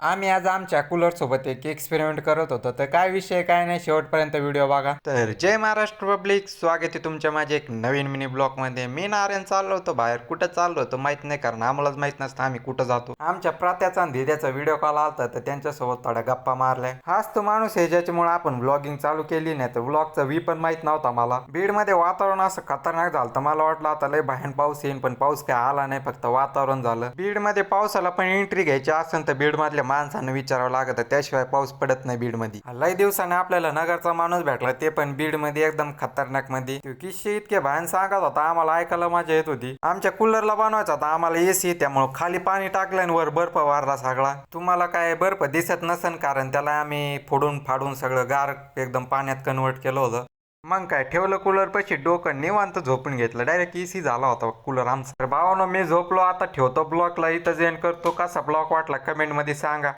आम्ही आज आमच्या कूलर सोबत एक एक्सपेरिमेंट करत होतो. तर काय विषय काय नाही, शेवटपर्यंत व्हिडिओ बघा. तर जय महाराष्ट्र पब्लिक, स्वागत आहे तुमच्या माझ्या एक नवीन मिनी ब्लॉग मध्ये. मी नारायण चाललो होतो बाहेर. कुठं चाललो होतो माहित नाही, कारण आम्हालाच माहित नसतं आम्ही कुठं जातो. आमच्या प्रात्याचा आणि दिद्याचा व्हिडिओ कॉल आलता, तर त्यांच्यासोबत थोड्या गप्पा मारल्या. हाच तो माणूस आहे ज्याच्यामुळे आपण ब्लॉगिंग चालू केली, नाही तर ब्लॉगचा वी पण माहित नव्हता मला. बीड मध्ये वातावरण असं खतरनाक झालं तर मला वाटलं आता लय भयान पाऊस येईन, पण पाऊस काय आला नाही, फक्त वातावरण झालं. बीड मध्ये पावसाला पण एंट्री घ्यायची असेल तर बीड मधल्या माणसांना विचारावं लागत, त्याशिवाय पाऊस पडत नाही बीड मध्ये. लय दिवसाने आपल्याला नगरचा माणूस भेटला, ते पण बीड मध्ये एकदम खतरनाक मध्ये. किस्से इतके भयान सांगत होता, आम्हाला ऐकायला मजा येत होती. आमच्या कूलरला बनवायचा होता आम्हाला एसी, त्यामुळे खाली पाणी टाकलं आणि वर बर्फ वारला सगळा. तुम्हाला काय बर्फ दिसत नसन, कारण त्याला आम्ही फोडून फाडून सगळं गार एकदम पाण्यात कन्वर्ट केलं होतं. मग काय ठेवलं कूलर पशी, डोकं निवांत झोपून घेतलं. डायरेक्ट एसी झाला होता कूलर आमचा. तर भावानो, मी झोपलो. आता ठेवतो ब्लॉकला, इथं जेन करतो. कसा ब्लॉक वाटला कमेंट मध्ये सांगा.